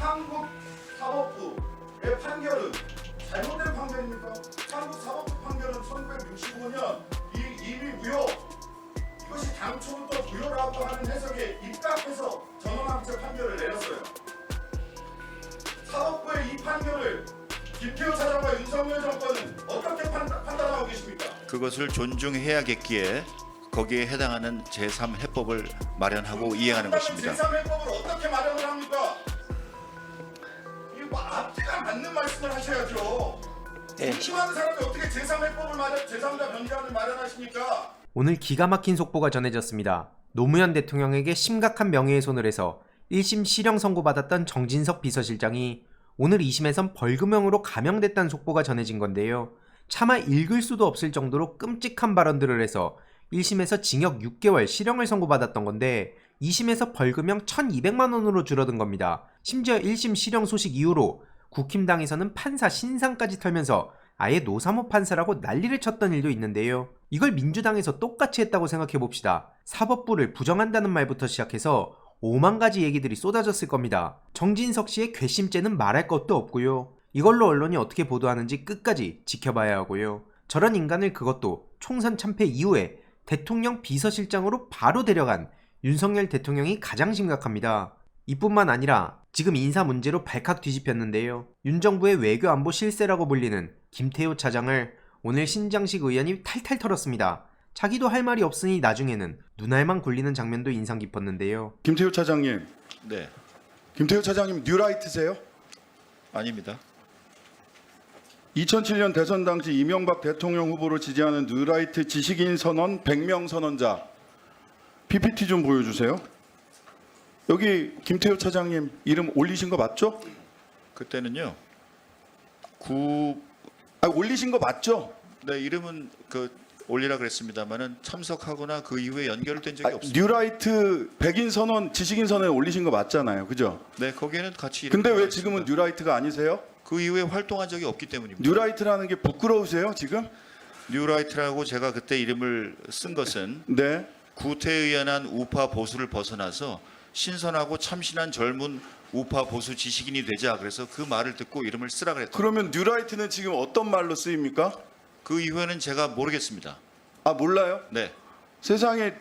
한국 사법부의 판결은 잘못된 판결입니까? 한국 사법부 판결은 1965년 이미 무효, 이것이 당초부터 무효라고 하는 해석에 입각해서 전원합체 판결을 내렸어요. 사법부의 이 판결을 김태우 차장과 윤석열 정권은 어떻게 판단하고 계십니까? 그것을 존중해야겠기에 거기에 해당하는 제3해법을 마련하고 이행하는 것입니다. 제3해법을 어떻게 마련을 합니까? 이거 뭐 앞뒤가 맞는 말씀을 하셔야죠. 중심하는 사람이 어떻게 제3해법을 제3자 변제안을 마련하십니까? 오늘 기가 막힌 속보가 전해졌습니다. 노무현 대통령에게 심각한 명예훼손을 해서 1심 실형 선고받았던 정진석 비서실장이 오늘 2심에선 벌금형으로 감형됐다는 속보가 전해진 건데요. 차마 읽을 수도 없을 정도로 끔찍한 발언들을 해서 1심에서 징역 6개월 실형을 선고받았던 건데 2심에서 벌금형 1,200만 원으로 줄어든 겁니다. 심지어 1심 실형 소식 이후로 국힘당에서는 판사 신상까지 털면서 아예 노사모 판사라고 난리를 쳤던 일도 있는데요. 이걸 민주당에서 똑같이 했다고 생각해봅시다. 사법부를 부정한다는 말부터 시작해서 5만 가지 얘기들이 쏟아졌을 겁니다. 정진석 씨의 괘씸죄는 말할 것도 없고요. 이걸로 언론이 어떻게 보도하는지 끝까지 지켜봐야 하고요. 저런 인간을 그것도 총선 참패 이후에 대통령 비서실장으로 바로 데려간 윤석열 대통령이 가장 심각합니다. 이뿐만 아니라 지금 인사 문제로 발칵 뒤집혔는데요. 윤 정부의 외교 안보 실세라고 불리는 김태우 차장을 오늘 신장식 의원이 탈탈 털었습니다. 자기도 할 말이 없으니 나중에는 눈알만 굴리는 장면도 인상 깊었는데요. 김태우 차장님, 네, 김태우 차장님 뉴라이트세요? 아닙니다. 2007년 대선 당시 이명박 대통령 후보로 지지하는 뉴라이트 지식인 선언 100명 선언자 PPT 좀 보여주세요. 여기 김태우 차장님 이름 올리신 거 맞죠? 그때는요. 올리신 거 맞죠? 네, 이름은 올리라 그랬습니다만은 참석하거나 그 이후에 연결된 적이 없습니다. 뉴라이트 백인 선언 지식인 선언에 올리신 거 맞잖아요, 그죠? 네, 거기에는 같이. 근데 왜 이름이 지금은 있습니다. 뉴라이트가 아니세요? 그 이후에 활동한 적이 없기 때문입니다. 뉴라이트라는 게 부끄러우세요 지금? 뉴라이트라고 제가 그때 이름을 쓴 것은 네. 구태의연한 우파 보수를 벗어나서 신선하고 참신한 젊은 우파 보수 지식인이 되자, 그래서 그 말을 듣고 이름을 쓰라 그랬던. 그러면 뉴라이트는 지금 어떤 말로 쓰입니까? 그 이후에는 제가 모르겠습니다. 아 몰라요? 네, 세상에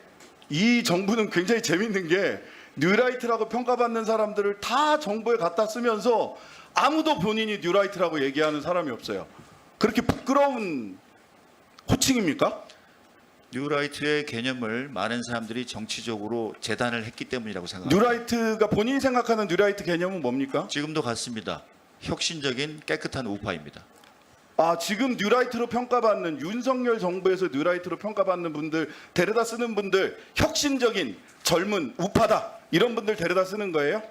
이 정부는 굉장히 재밌는 게 뉴라이트라고 평가받는 사람들을 다 정부에 갖다 쓰면서 아무도 본인이 뉴라이트라고 얘기하는 사람이 없어요. 그렇게 부끄러운 호칭입니까? 뉴라이트의 개념을 많은 사람들이 정치적으로 재단을 했기 때문이라고 생각합니다. 뉴라이트가 본인이 생각하는 뉴라이트 개념은 뭡니까? 지금도 같습니다. 혁신적인 깨끗한 우파입니다. 아 지금 뉴라이트로 평가받는 윤석열 정부에서 뉴라이트로 평가받는 분들 데려다 쓰는 분들 혁신적인 젊은 우파다 이런 분들 데려다 쓰는 거예요?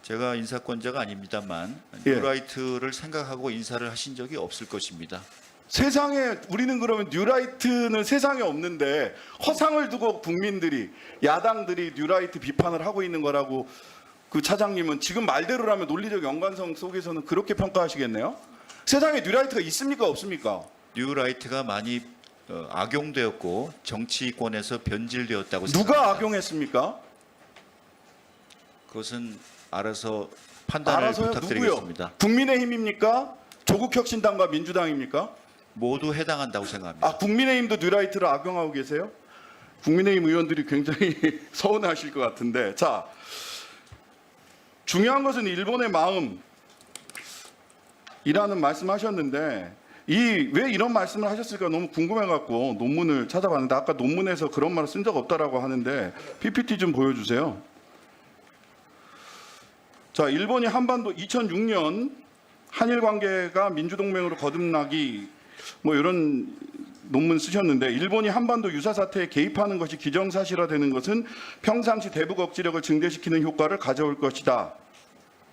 제가 인사권자가 아닙니다만 예. 뉴라이트를 생각하고 인사를 하신 적이 없을 것입니다. 세상에 우리는 그러면 뉴라이트는 세상에 없는데 허상을 두고 국민들이 야당들이 뉴라이트 비판을 하고 있는 거라고 그 차장님은 지금 말대로라면 논리적 연관성 속에서는 그렇게 평가하시겠네요? 세상에 뉴라이트가 있습니까 없습니까? 뉴라이트가 많이 악용되었고 정치권에서 변질되었다고 생각합니다. 누가 악용했습니까? 그것은 알아서 판단을 알아서요? 부탁드리겠습니다. 누구요? 국민의힘입니까? 조국혁신당과 민주당입니까? 모두 해당한다고 생각합니다. 아 국민의힘도 뉴라이트를 악용하고 계세요? 국민의힘 의원들이 굉장히 서운하실 것 같은데 자 중요한 것은 일본의 마음이라는 말씀하셨는데 왜 이런 말씀을 하셨을까 너무 궁금해갖고 논문을 찾아봤는데 아까 논문에서 그런 말을 쓴 적 없다라고 하는데 PPT 좀 보여주세요. 자 일본이 한반도 2006년 한일 관계가 민주동맹으로 거듭나기 뭐 이런 논문 쓰셨는데 일본이 한반도 유사 사태에 개입하는 것이 기정사실화되는 것은 평상시 대북 억지력을 증대시키는 효과를 가져올 것이다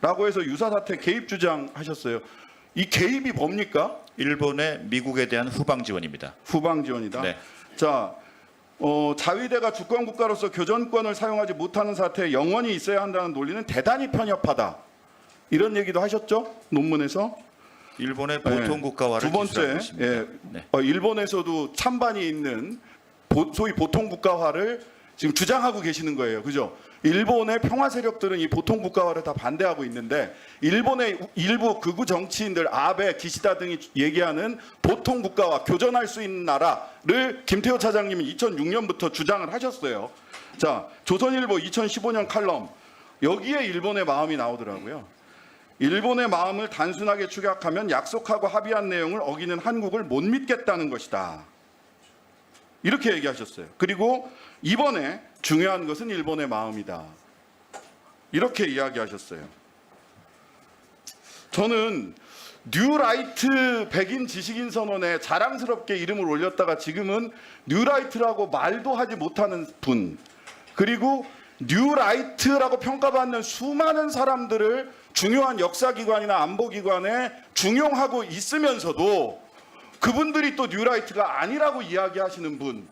라고 해서 유사 사태 개입 주장하셨어요. 이 개입이 뭡니까? 일본의 미국에 대한 후방 지원입니다. 후방 지원이다. 네. 자 자위대가 주권 국가로서 교전권을 사용하지 못하는 사태에 영원히 있어야 한다는 논리는 대단히 편협하다. 이런 얘기도 하셨죠? 논문에서. 일본의 보통 국가화를 두 번째, 기술하고 있습니다. 예, 네. 일본에서도 찬반이 있는 소위 보통 국가화를 지금 주장하고 계시는 거예요, 그죠? 일본의 평화 세력들은 이 보통 국가화를 다 반대하고 있는데 일본의 일부 극우 정치인들 아베, 기시다 등이 얘기하는 보통 국가화, 교전할 수 있는 나라를 김태호 차장님이 2006년부터 주장을 하셨어요. 자, 조선일보 2015년 칼럼 여기에 일본의 마음이 나오더라고요. 일본의 마음을 단순하게 축약하면 약속하고 합의한 내용을 어기는 한국을 못 믿겠다는 것이다. 이렇게 얘기하셨어요. 그리고 이번에 중요한 것은 일본의 마음이다. 이렇게 이야기하셨어요. 저는 뉴라이트 백인 지식인 선언에 자랑스럽게 이름을 올렸다가 지금은 뉴라이트라고 말도 하지 못하는 분, 그리고 뉴라이트라고 평가받는 수많은 사람들을 중요한 역사기관이나 안보기관에 중용하고 있으면서도 그분들이 또 뉴라이트가 아니라고 이야기하시는 분,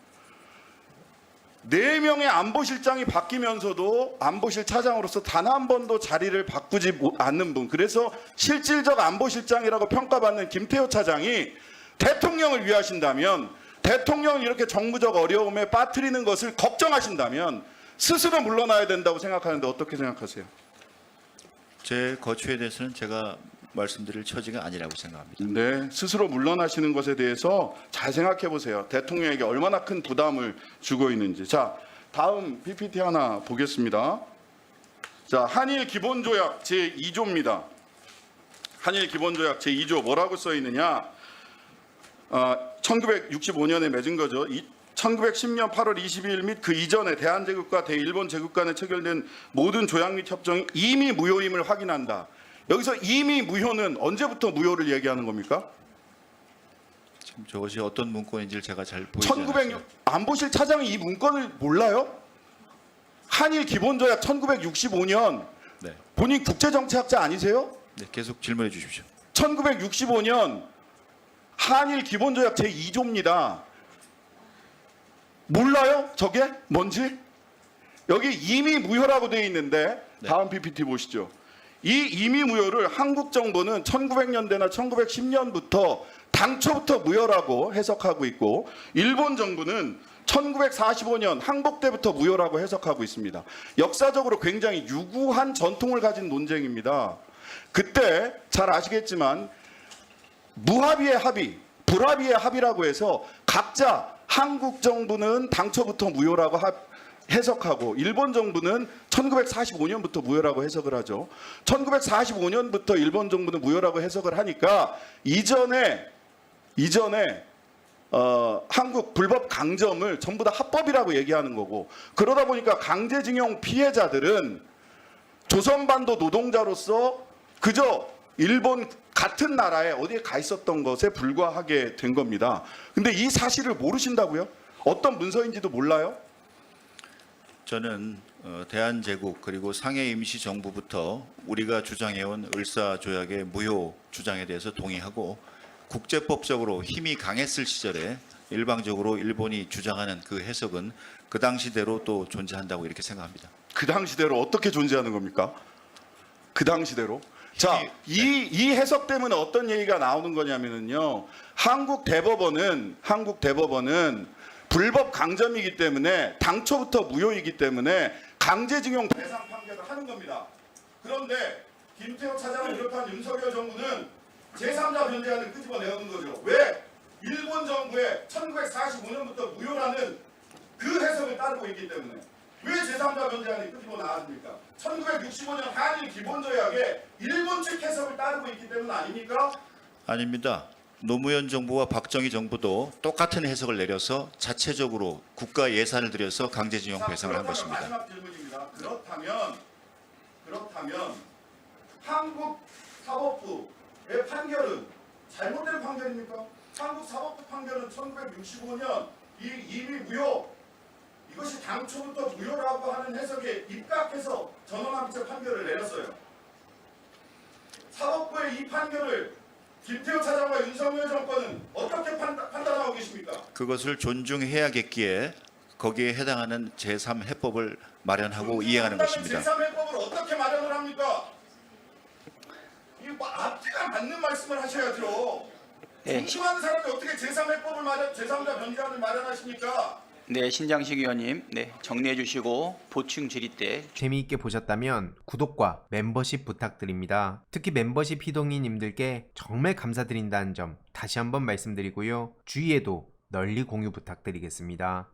4명의 안보실장이 바뀌면서도 안보실 차장으로서 단 한 번도 자리를 바꾸지 않는 분, 그래서 실질적 안보실장이라고 평가받는 김태호 차장이 대통령을 위하신다면, 대통령을 이렇게 정무적 어려움에 빠뜨리는 것을 걱정하신다면 스스로 물러나야 된다고 생각하는데 어떻게 생각하세요? 제 거취에 대해서는 제가 말씀드릴 처지가 아니라고 생각합니다. 네, 스스로 물러나시는 것에 대해서 잘 생각해 보세요. 대통령에게 얼마나 큰 부담을 주고 있는지. 자, 다음 PPT 하나 보겠습니다. 자, 한일 기본조약 제2조입니다. 한일 기본조약 제2조 뭐라고 써 있느냐? 1965년에 맺은 거죠. 1910년 8월 22일 및 그 이전에 대한제국과 대일본 제국 간에 체결된 모든 조약 및 협정이 이미 무효임을 확인한다. 여기서 이미 무효는 언제부터 무효를 얘기하는 겁니까? 지금 저것이 어떤 문건인지를 제가 잘 보이지 않았어요. 1906 안보실 차장이 이 문건을 몰라요? 한일 기본조약 1965년 네. 본인 국제정치학자 아니세요? 네, 계속 질문해 주십시오. 1965년 한일 기본조약 제2조입니다. 몰라요? 저게 뭔지? 여기 이미 무효라고 되어 있는데 네. 다음 PPT 보시죠. 이 이미 무효를 한국 정부는 1900년대나 1910년부터 당초부터 무효라고 해석하고 있고 일본 정부는 1945년 항복 때부터 무효라고 해석하고 있습니다. 역사적으로 굉장히 유구한 전통을 가진 논쟁입니다. 그때 잘 아시겠지만 무합의의 합의, 불합의의 합의라고 해서 각자 한국 정부는 당초부터 무효라고 해석하고 일본 정부는 1945년부터 무효라고 해석을 하죠. 1945년부터 일본 정부는 무효라고 해석을 하니까 이전에 한국 불법 강점을 전부 다 합법이라고 얘기하는 거고, 그러다 보니까 강제징용 피해자들은 조선반도 노동자로서 그저 일본 같은 나라에 어디에 가 있었던 것에 불과하게 된 겁니다. 근데 이 사실을 모르신다고요? 어떤 문서인지도 몰라요? 저는 대한제국 그리고 상해 임시정부부터 우리가 주장해온 을사조약의 무효 주장에 대해서 동의하고 국제법적으로 힘이 강했을 시절에 일방적으로 일본이 주장하는 그 해석은 그 당시대로 또 존재한다고 이렇게 생각합니다. 그 당시대로 어떻게 존재하는 겁니까? 그 당시대로? 자, 이 해석 때문에 어떤 얘기가 나오는 거냐면요. 한국 대법원은 불법 강점이기 때문에 당초부터 무효이기 때문에 강제징용 대상 판결을 하는 겁니다. 그런데 김태호 차장을 비롯한 윤석열 정부는 제3자 변제안을 끄집어내는 거죠. 왜? 일본 정부의 1945년부터 무효라는 그 해석을 따르고 있기 때문에. 왜 제3자 변제안이 끄집어 나왔습니까? 1965년 한일 기본조약에 일본 측 해석을 따르고 있기 때문 아닙니까? 아닙니다. 노무현 정부와 박정희 정부도 똑같은 해석을 내려서 자체적으로 국가 예산을 들여서 강제징용 배상을 한 것입니다. 마지막 질문입니다. 그렇다면 한국 사법부의 판결은 잘못된 판결입니까? 한국 사법부 판결은 1965년 이미 무효, 이것이 당초부터 무효라고 하는 해석에 입각해서 전원합의체 판결을 내렸어요. 사법부의 이 판결을 김태호 차장과 윤석열 정권은 어떻게 판단하고 계십니까? 그것을 존중해야겠기에 거기에 해당하는 제3해법을 마련하고 이행하는 것입니다. 제3해법을 어떻게 마련을 합니까? 이 앞뒤가 맞는 말씀을 하셔야죠. 중심하는 사람이 어떻게 제3해법을 제3자 변제안을 마련하십니까? 네, 신장식 의원님, 네, 정리해 주시고 보충 질의 때 재미있게 보셨다면 구독과 멤버십 부탁드립니다. 특히 멤버십 희동이님들께 정말 감사드린다는 점 다시 한번 말씀드리고요. 주위에도 널리 공유 부탁드리겠습니다.